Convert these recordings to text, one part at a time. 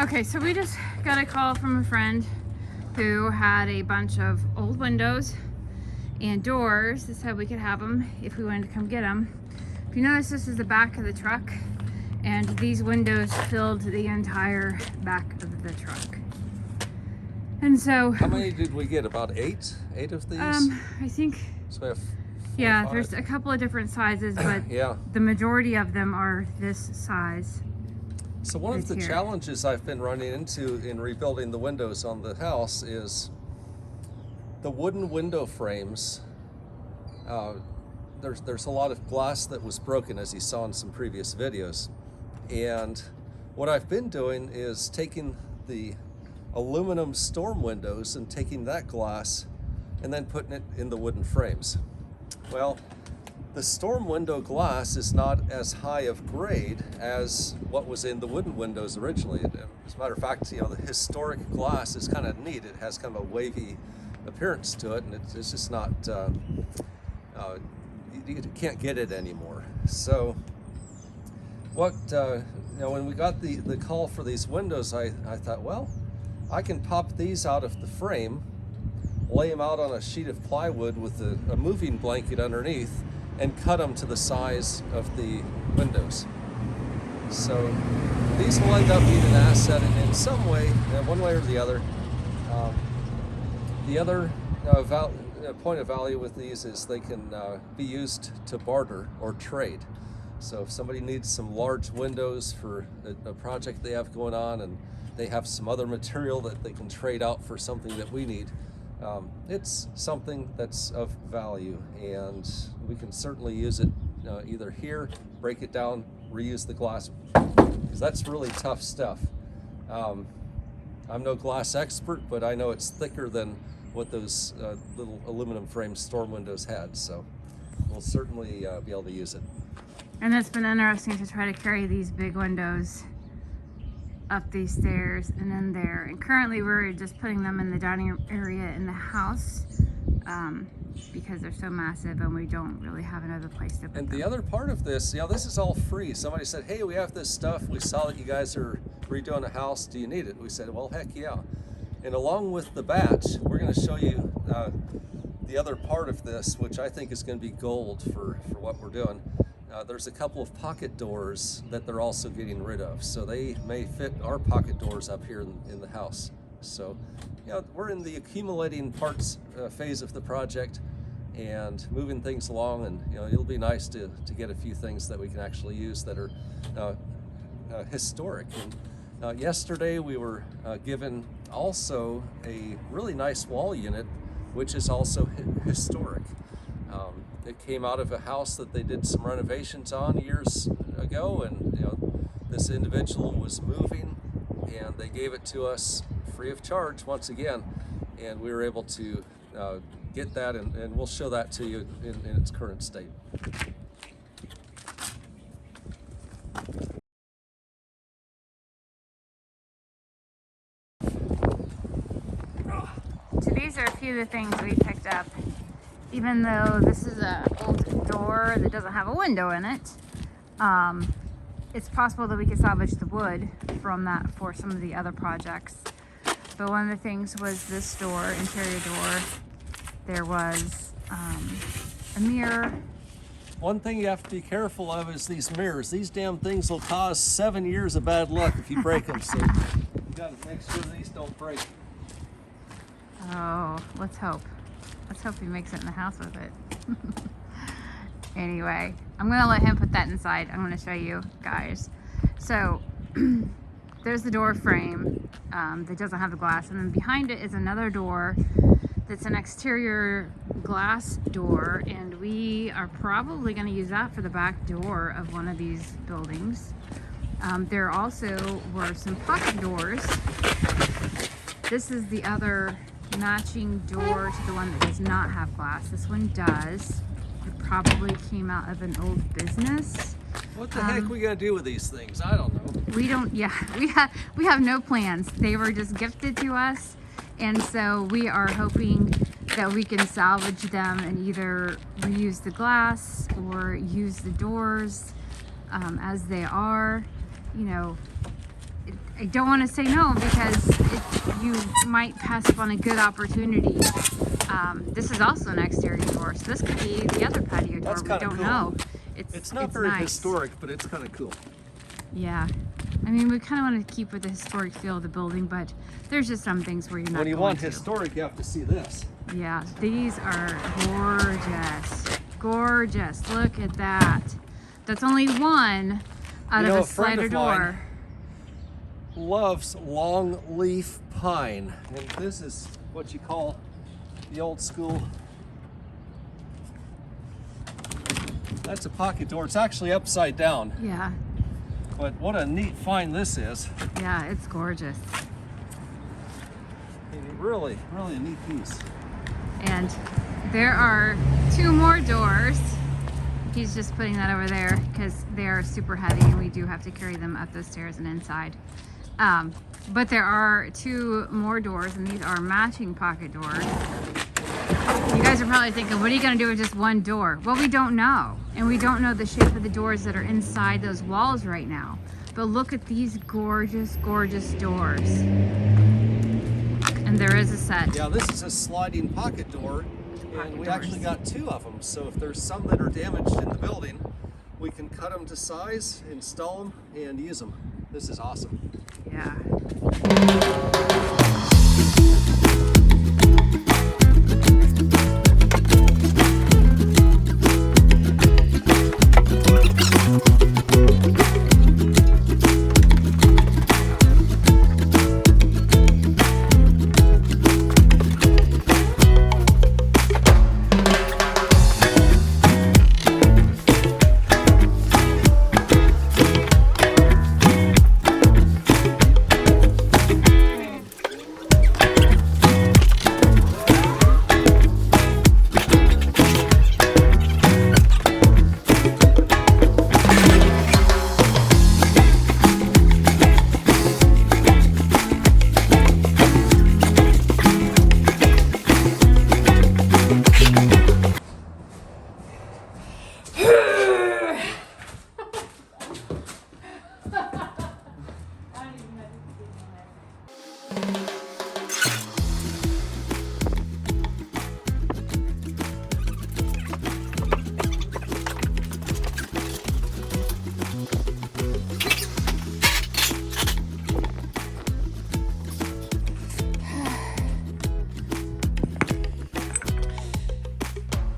Okay, so we just got a call from a friend who had a bunch of old windows and doors that said we could have them if we wanted to come get them. If you notice, this is the back of the truck, and these windows filled the entire back of the truck. And so, how many did we get? About eight of these? I think, So we have yeah, 5. there's a couple of different sizes, but Yeah. the majority of them are this size. So one of the here. challenges I've been running into in rebuilding the windows on the house is the wooden window frames. There's a lot of glass that was broken, as you saw in some previous videos. And what I've been doing is taking the aluminum storm windows and taking that glass and then putting it in the wooden frames. Well, the storm window glass is not as high of grade as what was in the wooden windows originally. As a matter of fact, the historic glass is kind of neat. It has kind of a wavy appearance to it, and it's just not, you can't get it anymore. So when we got the call for these windows, I thought, well, I can pop these out of the frame, lay them out on a sheet of plywood with a moving blanket underneath, and cut them to the size of the windows. So these will end up being an asset in some way, one way or the other. The other point of value with these is they can be used to barter or trade. So if somebody needs some large windows for a project they have going on, and they have some other material that they can trade out for something that we need, it's something that's of value, and we can certainly use it either here, break it down, reuse the glass, because that's really tough stuff. I'm no glass expert, but I know it's thicker than what those little aluminum frame storm windows had, so we'll certainly be able to use it. And it's been interesting to try to carry these big windows up these stairs and in there. And currently we're just putting them in the dining room area in the house because they're so massive and we don't really have another place to put them. And the other part of this, this is all free. Somebody said, hey, we have this stuff. We saw that you guys are redoing a house. Do you need it? We said, well, heck yeah. And along with the batch, we're going to show you the other part of this, which I think is going to be gold for what we're doing. There's a couple of pocket doors that they're also getting rid of, so they may fit our pocket doors up here in the house. So, we're in the accumulating parts phase of the project and moving things along, and it'll be nice to get a few things that we can actually use that are historic. And yesterday we were given also a really nice wall unit, which is also historic. It came out of a house that they did some renovations on years ago, and this individual was moving, and they gave it to us free of charge once again, and we were able to get that, and we'll show that to you in its current state. So these are a few of the things we picked up. Even though this is an old door that doesn't have a window in it, it's possible that we could salvage the wood from that for some of the other projects. But one of the things was this door, interior door. There was a mirror. One thing you have to be careful of is these mirrors. These damn things will cause 7 years of bad luck if you break them. So you gotta make sure these don't break. Oh, let's hope. Let's hope he makes it in the house with it. Anyway, I'm gonna let him put that inside. I'm gonna show you guys. So there's the door frame that doesn't have the glass, and then behind it is another door that's an exterior glass door, and we are probably gonna use that for the back door of one of these buildings. There also were some pocket doors. This is the other matching door to the one that does not have glass. This one does. It probably came out of an old business. What the heck are we gonna do with these things? I don't know. We don't, yeah, we have no plans. They were just gifted to us, and so we are hoping that we can salvage them and either reuse the glass or use the doors as they are. I don't want to say no because you might pass up on a good opportunity. This is also an exterior door, so this could be the other patio door. That's We kinda don't cool. know. It's not very nice. historic, but it's kind of cool. Yeah. I mean, we kind of want to keep with the historic feel of the building, but there's just some things where you're not When you going want to. historic, you have to see this. Yeah, these are gorgeous. Gorgeous. Look at that. That's only one out of a slider door. Loves long leaf pine, and this is what you call the old school. That's a pocket door. It's actually upside down, Yeah. but what a neat find this is. Yeah, it's gorgeous. And really, really a neat piece. And there are two more doors. He's just putting that over there because they are super heavy and we do have to carry them up the stairs and inside. But there are two more doors, and these are matching pocket doors. You guys are probably thinking, what are you going to do with just one door? Well, we don't know. And we don't know the shape of the doors that are inside those walls right now. But look at these gorgeous, gorgeous doors. And there is a set. Yeah, this is a sliding pocket door, and we actually got two of them. So if there's some that are damaged in the building, we can cut them to size, install them, and use them. This is awesome. Yeah.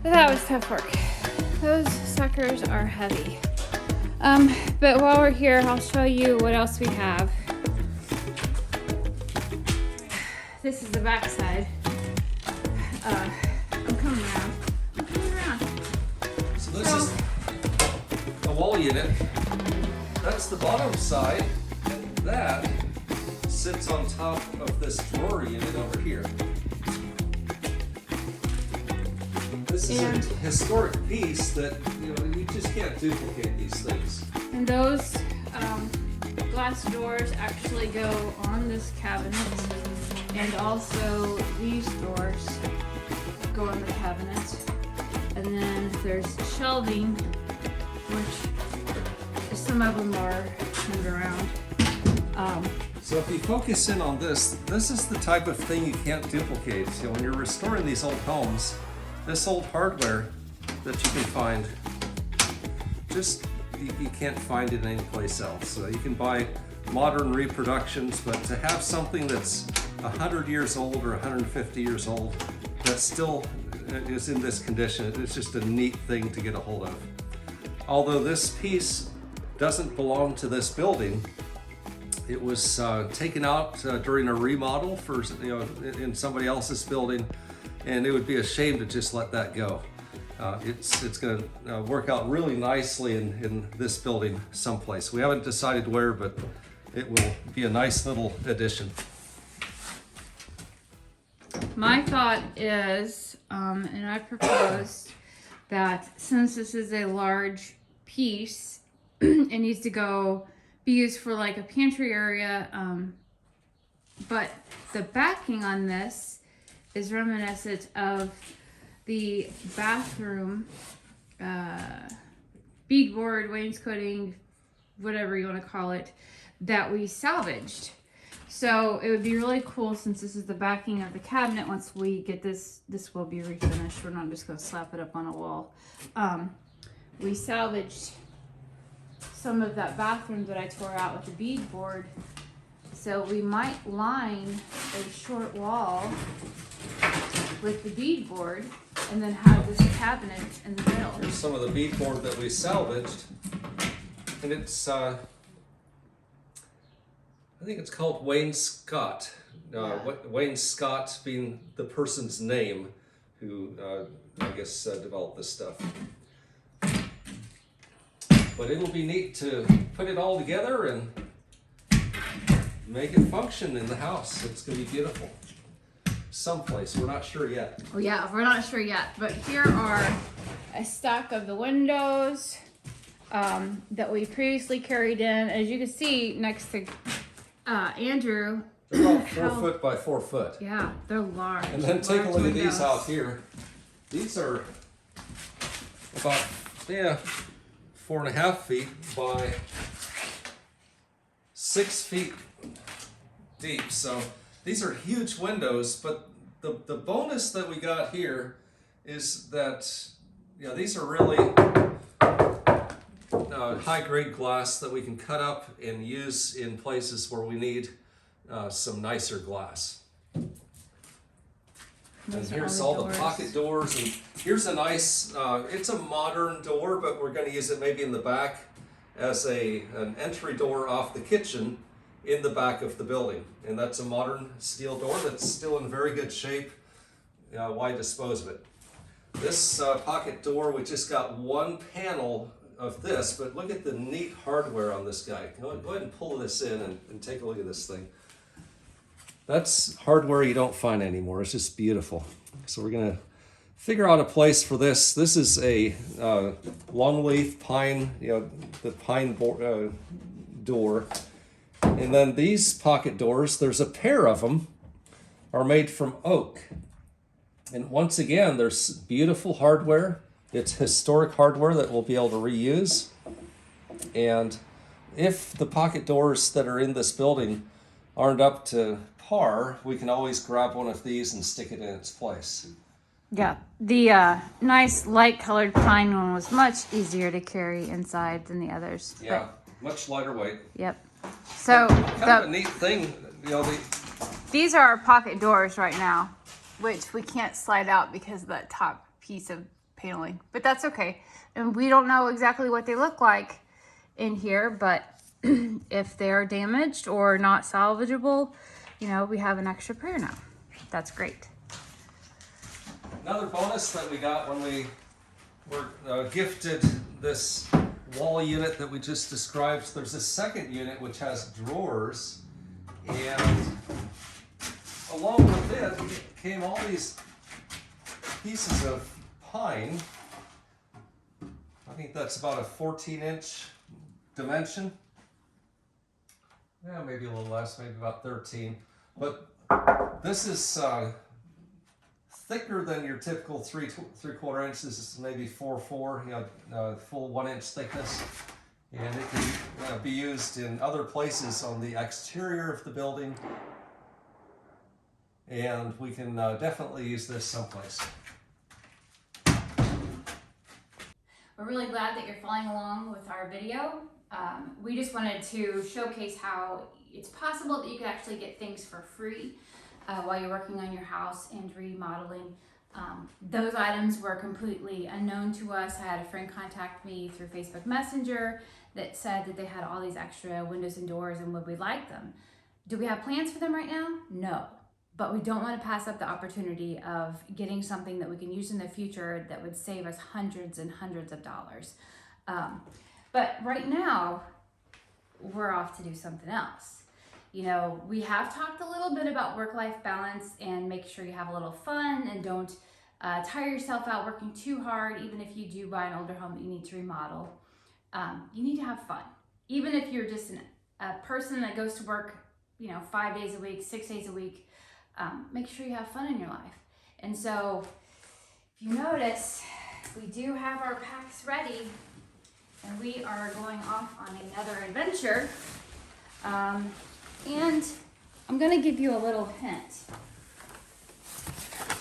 That was tough work. Those suckers are heavy. But while we're here, I'll show you what else we have. This is the back side. I'm coming around. I'm coming around. So this is a wall unit. That's the bottom side, and that sits on top of this drawer unit over here. This is a historic piece that you just can't duplicate these things. And those glass doors actually go on this cabinet, and also these doors go on the cabinet. And then there's shelving, which some of them are turned around. So if you focus in on this, this is the type of thing you can't duplicate. So when you're restoring these old homes, this old hardware that you can find, you can't find it anyplace else. So you can buy modern reproductions, but to have something that's 100 years old or 150 years old that still is in this condition, it's just a neat thing to get a hold of. Although this piece doesn't belong to this building, it was taken out during a remodel for in somebody else's building, and it would be a shame to just let that go. It's going to work out really nicely in this building someplace. We haven't decided where, but it will be a nice little addition. My thought is, and I proposed that since this is a large piece, it needs to be used for like a pantry area, but the backing on this is reminiscent of the bathroom beadboard, wainscoting, whatever you want to call it, that we salvaged. So it would be really cool, since this is the backing of the cabinet. Once we get this will be refinished. We're not just gonna slap it up on a wall. We salvaged some of that bathroom that I tore out with the beadboard. So we might line a short wall with the beadboard and then have this cabinet in the middle. Here's some of the beadboard that we salvaged. And it's, I think it's called Wayne Scott. Wayne Scott being the person's name who, I guess, developed this stuff. But it'll be neat to put it all together and make it function in the house. It's going to be beautiful. Someplace, we're not sure yet. Oh yeah, we're not sure yet. But here are a stack of the windows that we previously carried in. As you can see next to Andrew. They're about 4 foot by 4 foot. Yeah, they're large. And then take a look at these windows. out here. These are about, 4.5 feet by 6 feet deep. So these are huge windows, but the bonus that we got here is that, these are really high-grade glass that we can cut up and use in places where we need some nicer glass. And here's all the pocket doors, and here's a nice, it's a modern door, but we're going to use it maybe in the back as an entry door off the kitchen in the back of the building. And that's a modern steel door that's still in very good shape. Why dispose of it? This pocket door, we just got one panel of this, but look at the neat hardware on this guy. Go ahead and pull this in and take a look at this thing. That's hardware you don't find anymore. It's just beautiful. So we're gonna figure out a place for this. This is a longleaf pine, the pine door. And then these pocket doors, there's a pair of them, are made from oak. And once again, there's beautiful hardware. It's historic hardware that we'll be able to reuse. And if the pocket doors that are in this building aren't up to par, we can always grab one of these and stick it in its place. Yeah, the nice light colored pine one was much easier to carry inside than the others. Yeah, much lighter weight. Yep. So kind of a neat thing, these are our pocket doors right now, which we can't slide out because of that top piece of paneling, but that's okay. And we don't know exactly what they look like in here, but if they're damaged or not salvageable, we have an extra pair now. That's great. Another bonus that we got when we were gifted this wall unit that we just described, there's a second unit which has drawers, and along with it came all these pieces of pine. I think that's about a 14-inch dimension. Yeah, maybe a little less, maybe about 13. But this is thicker than your typical 3/4 inch. This is maybe 4/4, full 1 inch thickness. And it can be used in other places on the exterior of the building. And we can definitely use this someplace. We're really glad that you're following along with our video. We just wanted to showcase how it's possible that you can actually get things for free while you're working on your house and remodeling. Those items were completely unknown to us. I had a friend contact me through Facebook Messenger that said that they had all these extra windows and doors and would we like them. Do we have plans for them right now? No. But we don't want to pass up the opportunity of getting something that we can use in the future that would save us hundreds and hundreds of dollars. But right now, we're off to do something else. We have talked a little bit about work-life balance and make sure you have a little fun and don't tire yourself out working too hard. Even if you do buy an older home that you need to remodel, you need to have fun. Even if you're just a person that goes to work, 5 days a week, 6 days a week, make sure you have fun in your life. And so, if you notice, we do have our packs ready, and we are going off on another adventure. And I'm gonna give you a little hint.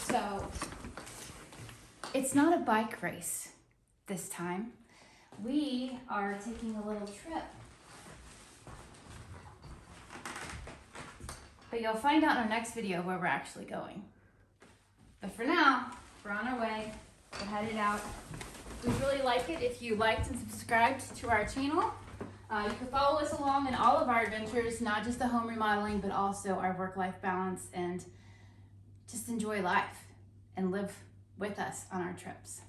So, it's not a bike race this time. We are taking a little trip. But you'll find out in our next video where we're actually going. But for now, we're on our way. We're headed out. We'd really like it if you liked and subscribed to our channel. You can follow us along in all of our adventures, not just the home remodeling, but also our work-life balance, and just enjoy life and live with us on our trips.